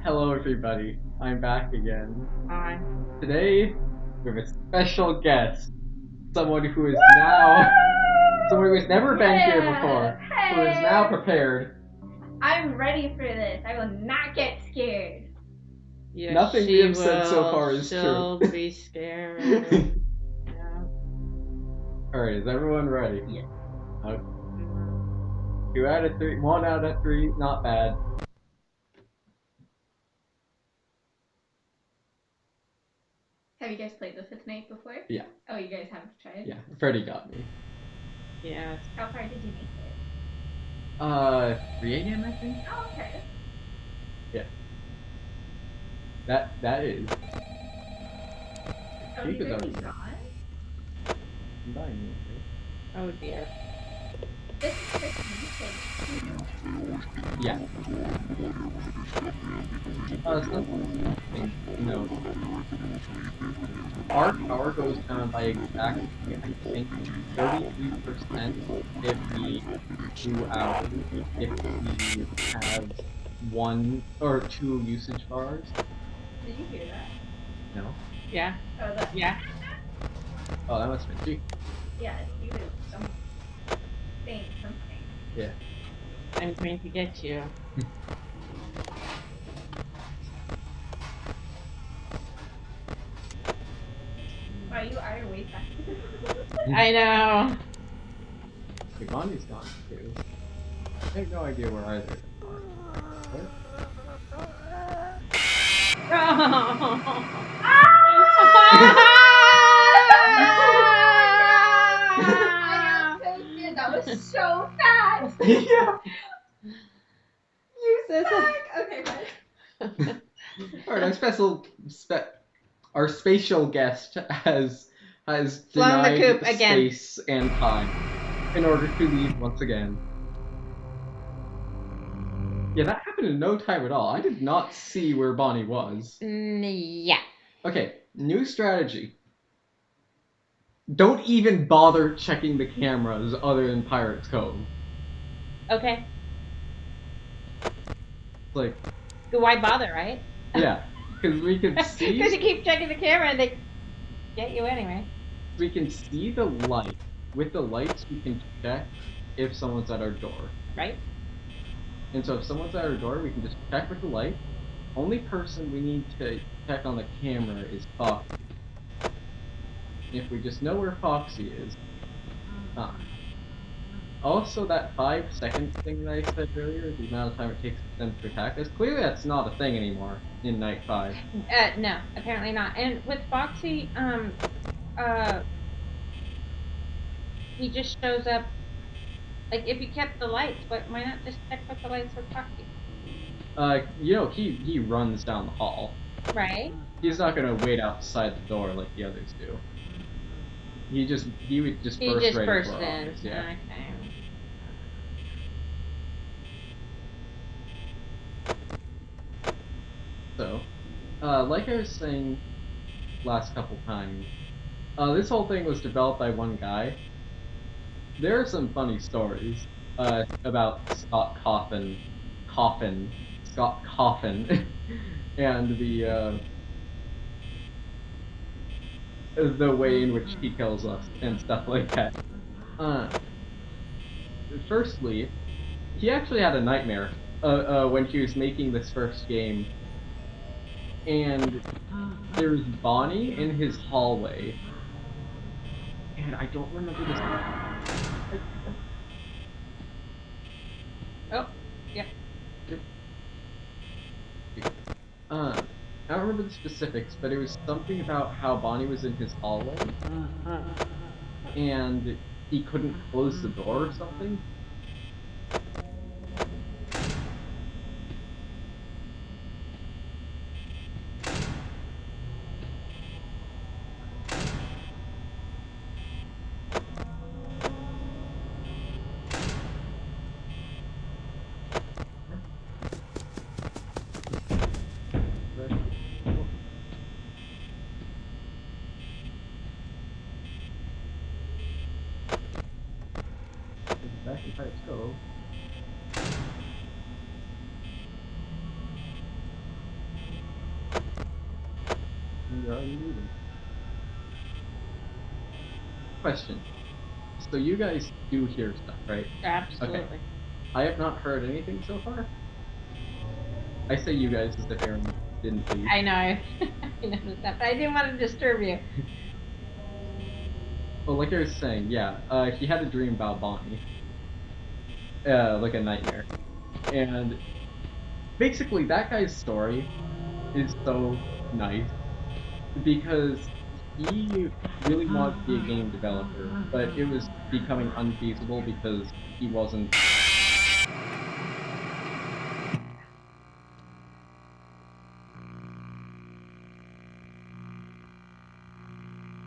Hello everybody, I'm back again. Hi. Today, we have a special guest. Someone who is never been here before, who is now prepared. I'm ready for this. I will not get scared. Yes, Nothing we have said so far is she'll true. be scared. Yeah. Alright, is everyone ready? Yeah. Okay. 2 out of 3, 1 out of 3, not bad. Have you guys played this with Nate before? Yeah. Oh, you guys haven't tried? Yeah, Freddy got me. Yes. How far did you make it? 3 a.m. I think? Oh, okay. Yeah. That is. Oh, Keep you it guys already gone? I'm dying, right? Oh dear. This is Christmas. Yeah. Something, our power goes down by exactly, I think, 33% if we do hours, if we have 1 or 2 usage bars. Did you hear that? No? Yeah. Oh, that. Yeah. Oh, that must have been G. Yeah, he was saying something. Yeah. I'm going to get you. Wow, you are way back. I know. Okay, Bonnie's gone too. I have no idea where either of them are. What? I got so scared. That was so fast. Yeah. You suck. Okay, fine. Alright, our spatial guest has Flown the denied coop again. space and time in order to leave once again. Yeah, that happened in no time at all. I did not see where Bonnie was. Yeah. Okay, new strategy. Don't even bother checking the cameras other than Pirate's Cove. Okay. Like, Why bother, right? yeah, because we can see. Because you keep checking the camera and they get you anyway. We can see the light. With the lights, we can check if someone's at our door. Right? And so if someone's at our door, we can just check with the light. Only person we need to check on the camera is Foxy. If we just know where Foxy is, fine. Also, that 5-second thing that I said earlier, the amount of time it takes them to attack us, clearly that's not a thing anymore in Night 5. No, apparently not. And with Foxy, he just shows up. Like, if you kept the lights, why not just check with the lights with Foxy? He runs down the hall. Right? He's not gonna wait outside the door like the others do. He would just He burst just right burst into our in. office, yeah. Okay. So, like I was saying last couple times, this whole thing was developed by one guy. There are some funny stories about Scott Coffin, and the way in which he kills us and stuff like that. Firstly, he actually had a nightmare when he was making this first game, and there was Bonnie in his hallway, and I don't remember this. Oh, yep. I don't remember the specifics, but it was something about how Bonnie was in his hallway, and he couldn't close the door or something. Back in Pirate's Cove. you're already leaving. Question. So you guys do hear stuff, right? Absolutely. Okay. I have not heard anything so far. I say you guys as if Aaron didn't leave. I know. I noticed that, but I didn't want to disturb you. Well, like I was saying, yeah, he had a dream about Bonnie. Like a nightmare. And basically that guy's story is so nice because he really wanted to be a game developer, but it was becoming unfeasible because he wasn't.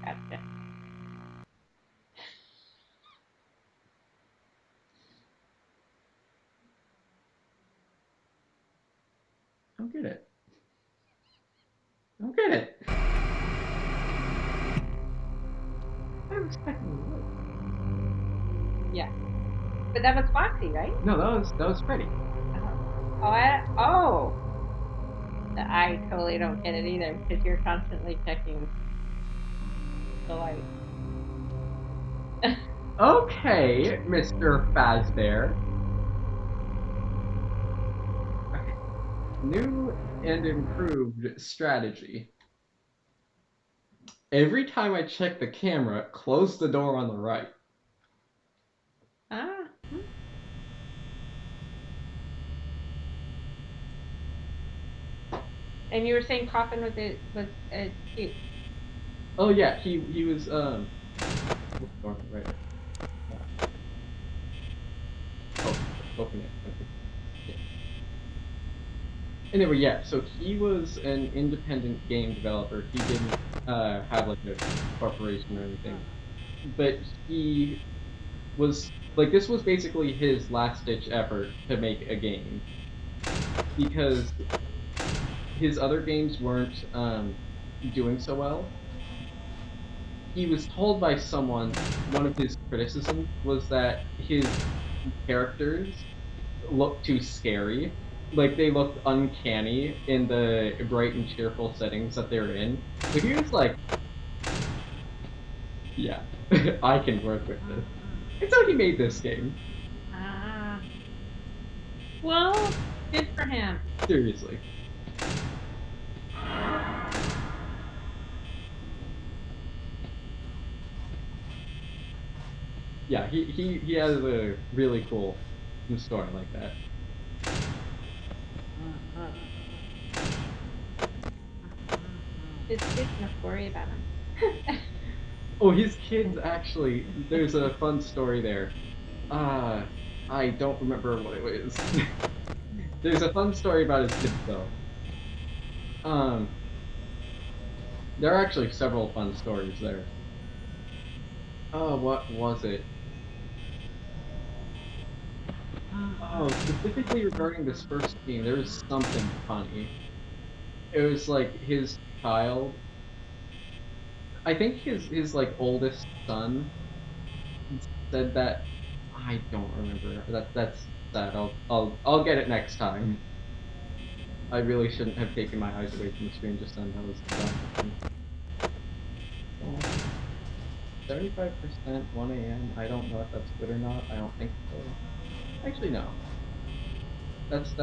Gotcha. Don't get it. Don't get it. I was expecting you. Yeah. But that was Foxy, right? No, that was Freddy. Oh. I totally don't get it either because you're constantly checking the light. Okay, Mr. Fazbear. Okay. New and improved strategy. Every time I check the camera, close the door on the right. Ah. And you were saying Coffin was cute. Oh yeah, he was door on the right. Oh, open it. Okay. Yeah. Anyway, yeah, so he was an independent game developer. He didn't have like a corporation or anything. But he was like, this was basically his last ditch effort to make a game. Because his other games weren't doing so well. He was told by someone, one of his criticisms was that his characters looked too scary. Like, they looked uncanny in the bright and cheerful settings that they were in. But he was like, yeah, I can work with this. And so he made this game. Ah. Well, good for him. Seriously. Yeah, he has a really cool story like that. His kids must worry about him. Oh, his kids actually, there's a fun story there. I don't remember what it was. There's a fun story about his kids though. There are actually several fun stories there. Oh, what was it? Oh, specifically regarding this first game, there was something funny. It was like his child. I think his like oldest son said that. I don't remember. That's sad. I'll get it next time. I really shouldn't have taken my eyes away from the screen just then. That was dumb. 75% 1 a.m. I don't know if that's good or not. I don't think so. Actually, no. That's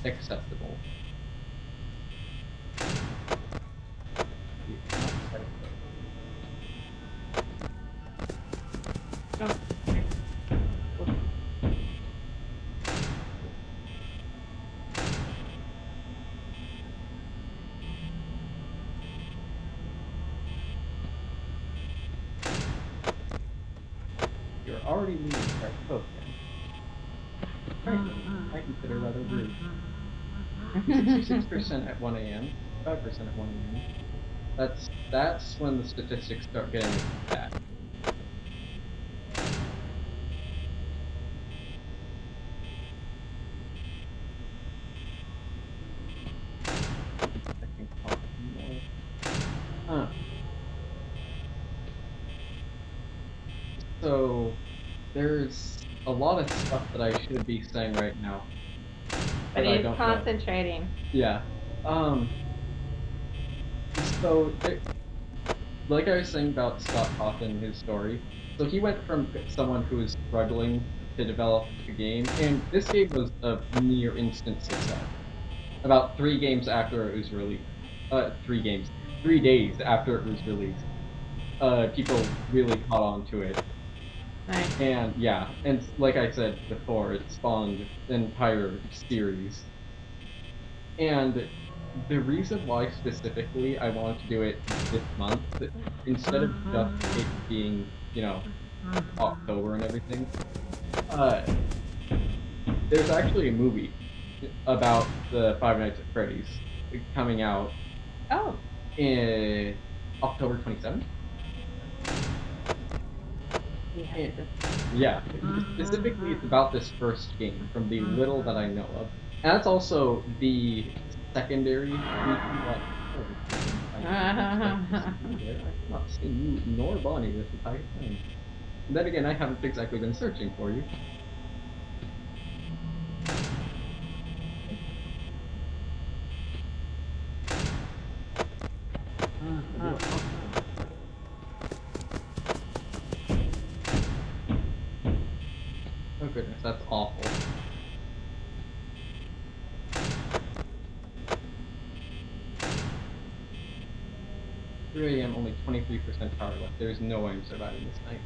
acceptable. Oh. You're already leaving right hook. Frankly, I consider rather rude. 66% at 1 a.m., 5% at 1 a.m. That's when the statistics start getting bad. So there's a lot of stuff that I should be saying right now. But I he's don't concentrating. know. Yeah. So, like I was saying about Scott Cawthon, his story, so he went from someone who was struggling to develop a game, and this game was a near instant success. About 3 games after it was released, 3 days after it was released, people really caught on to it. Nice. And yeah, and like I said before, it spawned an entire series. And the reason why specifically I wanted to do it this month, instead of just it being, October and everything, uh, there's actually a movie about the Five Nights at Freddy's coming out Oh. in October 27th. Yeah, specifically it's about this first game from the little that I know of. And that's also the secondary reason why I've not seen you nor Bonnie this entire time. And then again, I haven't exactly been searching for you. Oh goodness, that's awful. I'm only 23% power left. There's no way I'm surviving this night.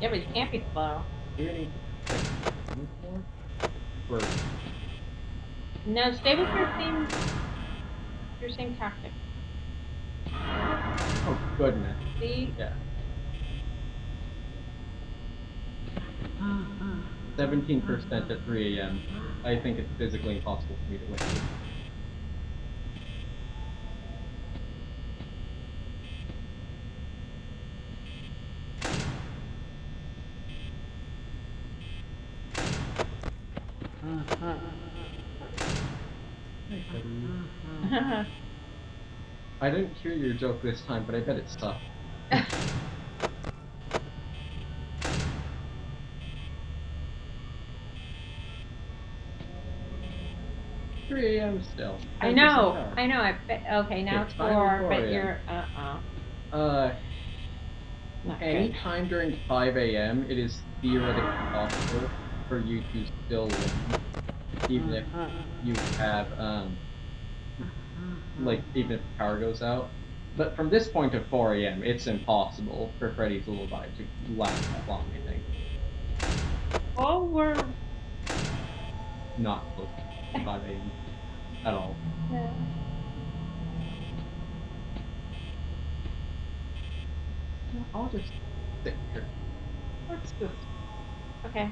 Yeah, but you can't be slow. Do we need more? Or No, stay with your same tactic. oh goodness. See? Yeah. 17% at 3 a.m. I think it's physically impossible for me to win. I didn't hear your joke this time, but I bet it sucked. 3 a.m. still. I 10% know. power. I know. Okay, now Okay, it's finally 4, 4 but a.m. you're not Any good. time during 5 a.m., it is theoretically possible for you to still win, even if you have even if the power goes out. But from this point of 4 a.m., it's impossible for Freddy's little vibe to last that long, I think. Oh, we're Not close to 5 a.m. at all. yeah. I'll just sit here. Let's just Okay.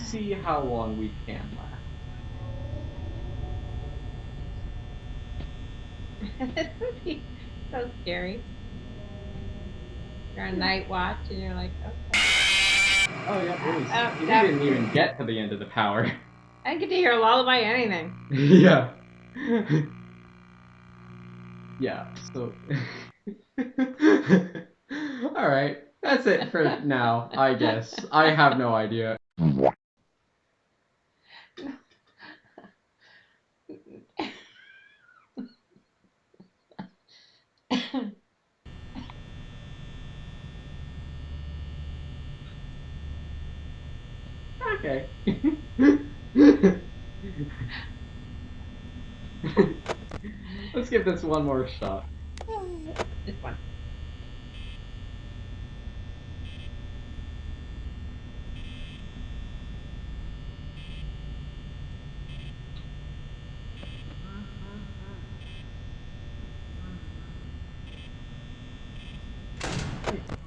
see how long we can last. This would be so scary. You're on night watch and you're like, okay. Oh yeah, it was. Oh, We that- didn't even get to the end of the power. I didn't get to hear a lullaby anything. Yeah. Yeah, so. Alright, that's it for now, I guess. I have no idea. Okay. Let's give this one more shot. This one.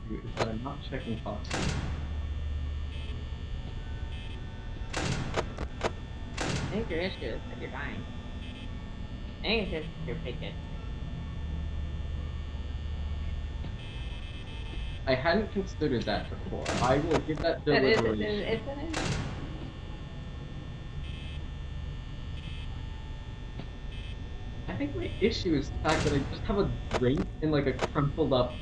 Is that I'm not checking Fox. I think your issue is that you're dying. I think it's just you're picking. I hadn't considered that before. I will give that deliberation. It's an issue. I think my issue is the fact that I just have a drink in a crumpled up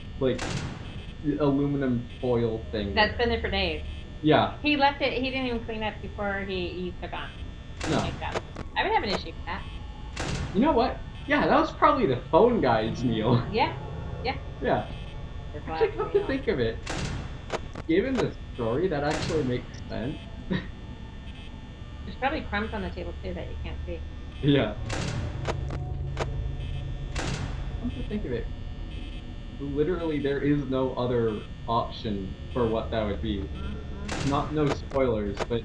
aluminum foil thing. That's been there for days. Yeah. He left it. He didn't even clean up before he took on. No. Like that. I would have an issue with that. You know what? Yeah, that was probably the phone guy's meal. Yeah. Yeah. Yeah. His Actually, last come to meal. think of it, given the story, that actually makes sense. There's probably crumbs on the table too that you can't see. Yeah. Come to think of it, literally there is no other option for what that would be. No spoilers, but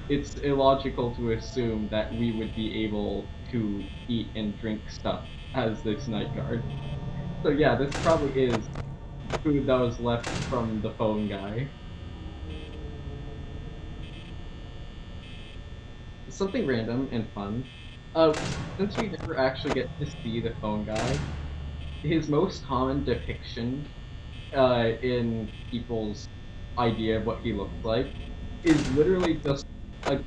it's illogical to assume that we would be able to eat and drink stuff as this night guard. So yeah, this probably is food that was left from the phone guy. Something random and fun. Since we never actually get to see the phone guy, his most common depiction in people's idea of what he looks like is literally just a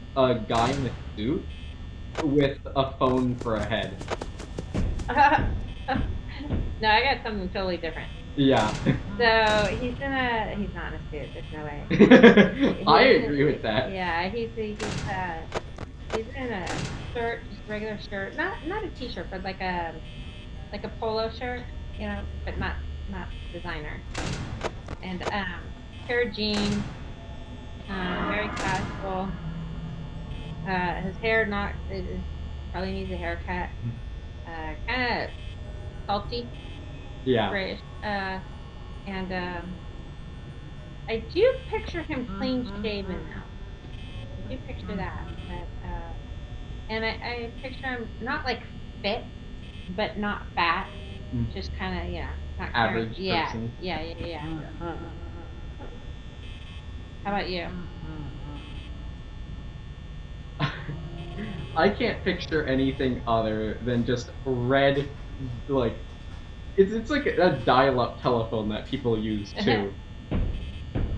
guy in a suit with a phone for a head. No, I got something totally different. Yeah. So he's not in a suit. There's no way. I agree with that. Yeah, he's in a shirt, just a regular shirt, not a t-shirt, but like a polo shirt, you know, but not designer. And pair of jeans, very casual. His hair probably needs a haircut. Kind of salty. Yeah. Grayish. And I do picture him clean shaven now. I do picture that. But, and I picture him not like fit, but not fat. Just kind of, not Average carrying, person. Yeah. How about you? I can't picture anything other than just red, like, it's like a dial-up telephone that people use too.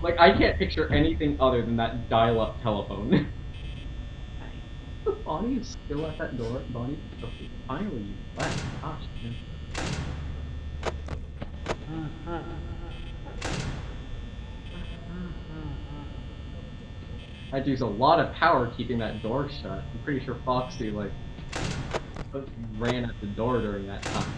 Like, I can't picture anything other than that dial-up telephone. Bonnie is still at that door. Bonnie, okay, finally you left. Gosh, man. I'd use a lot of power keeping that door shut. I'm pretty sure Foxy, like, ran at the door during that time.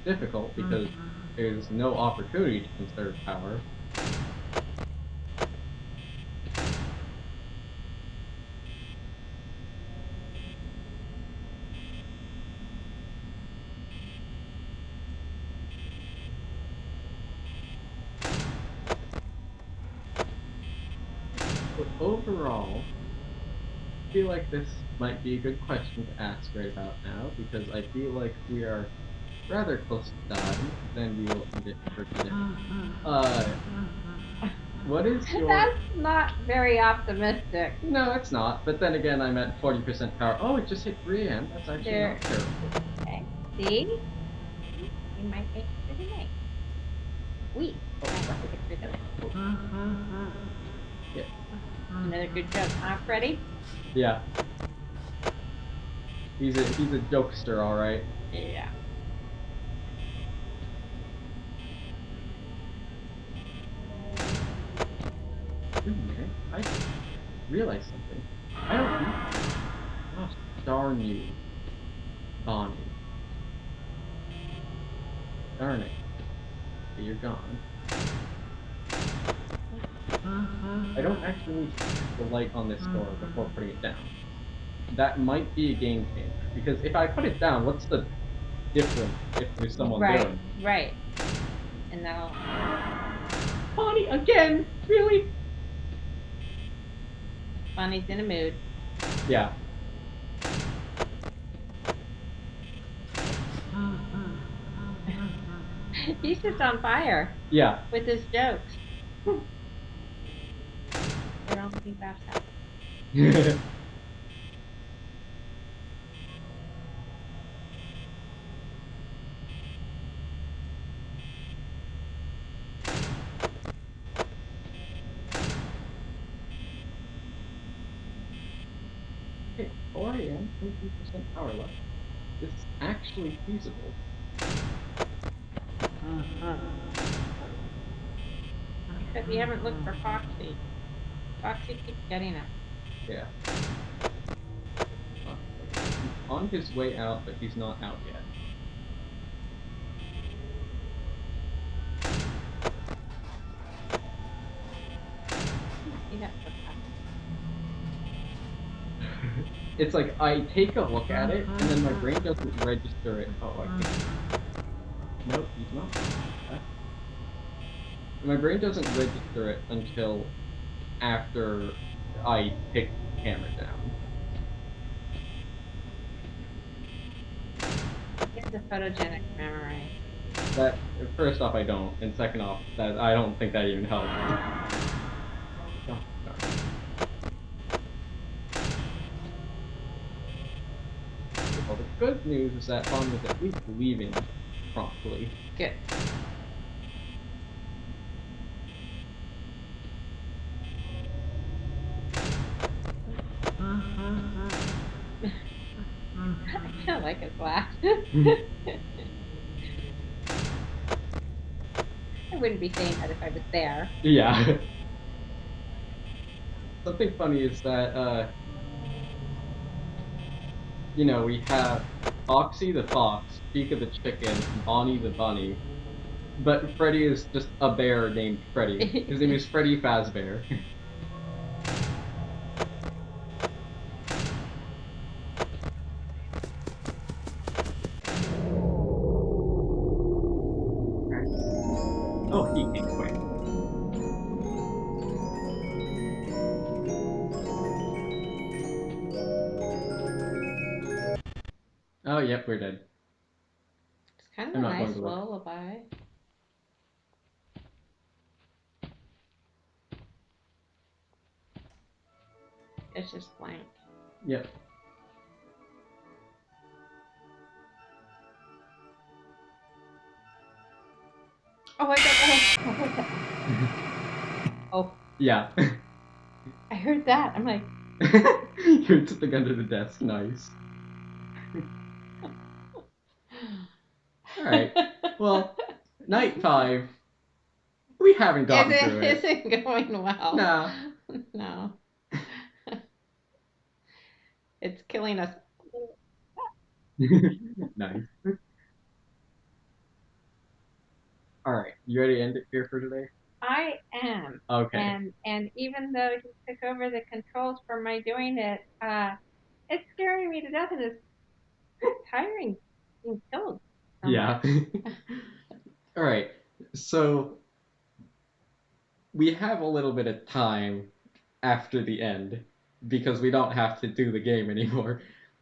Difficult because there's no opportunity to conserve power. But overall, I feel like this might be a good question to ask right about now, because I feel like we are rather close to dying, then we will end it for today. What is your... That's not very optimistic. No, it's not, but then again, I'm at 40% power. Oh, it just hit 3 AM, that's actually not terrible. Okay, see? We might make it through the night. We might make it through the night. Yeah. Another good joke, huh, Freddy? Yeah. He's a jokester, alright. Yeah. Man, I realized something. I don't... Oh, darn you. Bonnie. Darn it. Okay, you're gone. I don't actually need to put the light on this door before putting it down. That might be a game changer, because if I put it down, what's the difference if there's someone there? Right. And that'll... Bonnie, again? Really? Bonnie's in a mood. Yeah. He's just on fire. Yeah. With his jokes. They don't think that's that. Okay, 4 AM, 23% power left. This is actually feasible. Because we haven't looked for Foxy. Foxy keeps getting us. Yeah. He's on his way out, but he's not out yet. He got so fast. It's like I take a look at it, and then my brain doesn't register it. Oh, I can't. Nope, he's not. My brain doesn't register it until after I pick the camera down. He has a photogenic memory. That first off, I don't, and second off, that I don't think that even helps. Oh, darn. Well, the good news is that Fawn was at least leaving promptly. Good. I kind of like his laugh. I wouldn't be saying that if I was there. Yeah. Something funny is that, you know, we have Foxy the fox, Chica the chicken, Bonnie the bunny, but Freddy is just a bear named Freddy. His name is Freddy Fazbear. Oh, he came quick. Oh, yep, we're dead. It's kind of I'm a not going nice to look. lullaby. It's just blank. Yep. Oh, I got Oh, Yeah. I heard that. I'm like, You heard something under the desk. Nice. Alright. Well, night 5. We haven't gotten through it. Isn't going well. Nah. No. It's killing us. Nice. Alright, you ready to end it here for today? I am. Okay. And even though he took over the controls for my doing it, it's scaring me to death, and it's tiring being killed so Yeah. much. Alright, so we have a little bit of time after the end because we don't have to do the game anymore.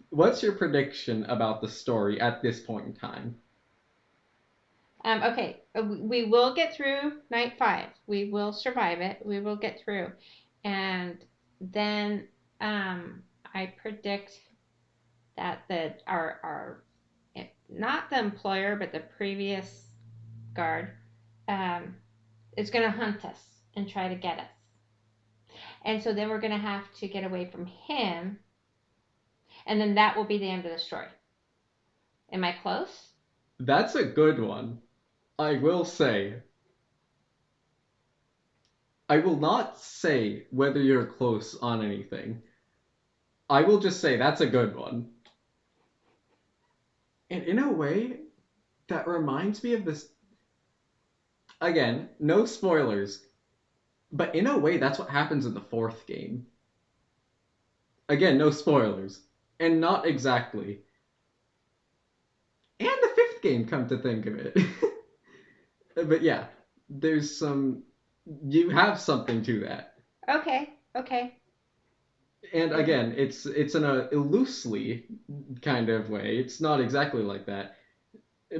What's your prediction about the story at this point in time? Okay, we will get through night 5. We will survive it. We will get through, and then I predict that our not the employer but the previous guard is going to hunt us and try to get us, and so then we're going to have to get away from him, and then that will be the end of the story. Am I close? That's a good one. I will say. I will not say whether you're close on anything. I will just say that's a good one. And in a way, that reminds me of this. Again, no spoilers. But in a way, that's what happens in the 4th game. Again, no spoilers. And not exactly. And the 5th game, come to think of it. But yeah, there's some. You have something to that. Okay. And again, it's in a loosely kind of way. It's not exactly like that.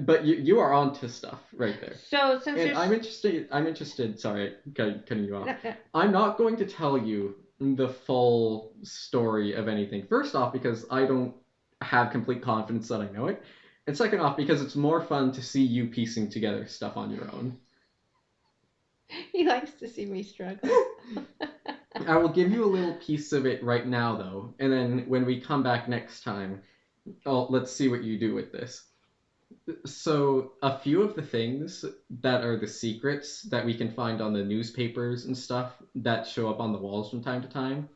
But you are onto stuff right there. So since And I'm interested. Sorry, cutting you off. No. I'm not going to tell you the full story of anything. First off, because I don't have complete confidence that I know it, and second off, because it's more fun to see you piecing together stuff on your own. He likes to see me struggle. I will give you a little piece of it right now, though, and then when we come back next time, let's see what you do with this. So, a few of the things that are the secrets that we can find on the newspapers and stuff that show up on the walls from time to time.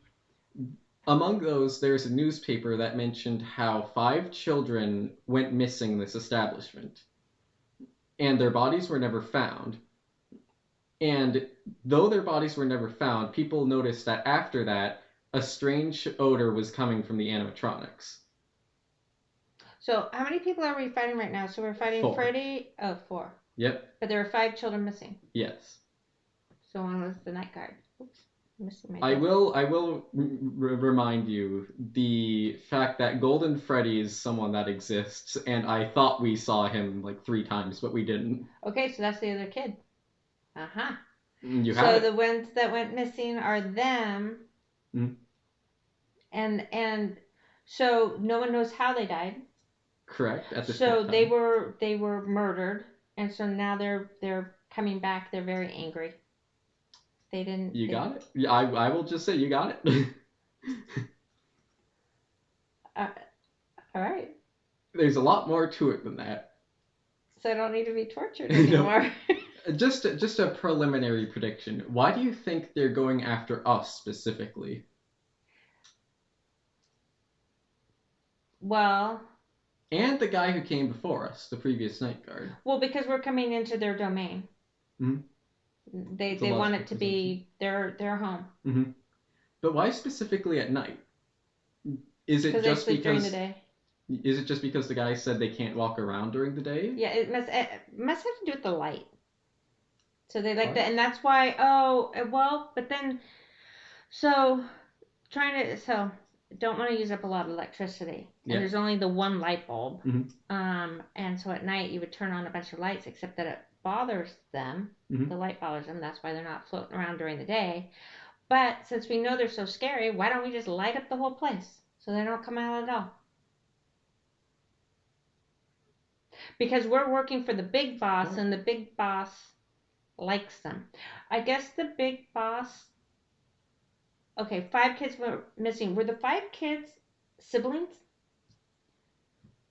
Among those, there's a newspaper that mentioned how 5 children went missing in this establishment, and their bodies were never found. And though their bodies were never found, people noticed that after that, a strange odor was coming from the animatronics. So how many people are we fighting right now? So we're fighting 4. Freddy. Oh, 4. Yep. But there are 5 children missing. Yes. So one was the night guard. Oops, I'm missing my. I will remind you the fact that Golden Freddy is someone that exists, and I thought we saw him like 3 times, but we didn't. Okay, so that's the other kid. Uh-huh. You So have the it. ones that went missing are them. Mhm. And so no one knows how they died. Correct. At this So point in time. they were murdered, and so now they're coming back. They're very angry. They didn't. You got it. Yeah, I will just say you got it. Uh, all right. There's a lot more to it than that. So I don't need to be tortured No. anymore. Just a preliminary prediction. Why do you think they're going after us specifically? Well. And the guy who came before us, the previous night guard. Well, because we're coming into their domain. Mhm. They want it to be their home. Mm-hmm. But why specifically at night? Is it Because they sleep during the day. Is it just because the guy said they can't walk around during the day? Yeah, it must have to do with the light. So they like that, and that's why. Oh, well, but then, so don't want to use up a lot of electricity, and Yeah. there's only the one light bulb. Mm-hmm. And so at night you would turn on a bunch of lights, except that it bothers them. Mm-hmm. The light bothers them. That's why they're not floating around during the day. But since we know they're so scary, why don't we just light up the whole place so they don't come out at all? Because we're working for the big boss, and the big boss likes them. I guess the big boss. Okay, 5 kids were missing. Were the 5 kids siblings?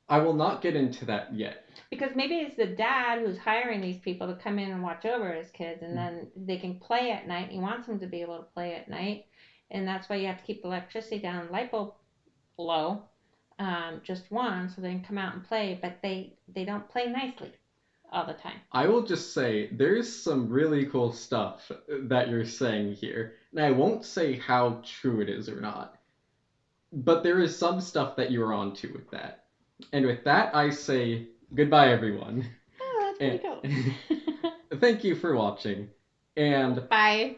I will not get into that yet. Because maybe it's the dad who's hiring these people to come in and watch over his kids, and then they can play at night. He wants them to be able to play at night, and that's why you have to keep the electricity down, light bulb low, just one, so they can come out and play. But they don't play nicely all the time. I will just say there's some really cool stuff that you're saying here, and I won't say how true it is or not, but there is some stuff that you're onto with that. And with that, I say goodbye, everyone. Oh, that's pretty cool. Thank you for watching, and Bye.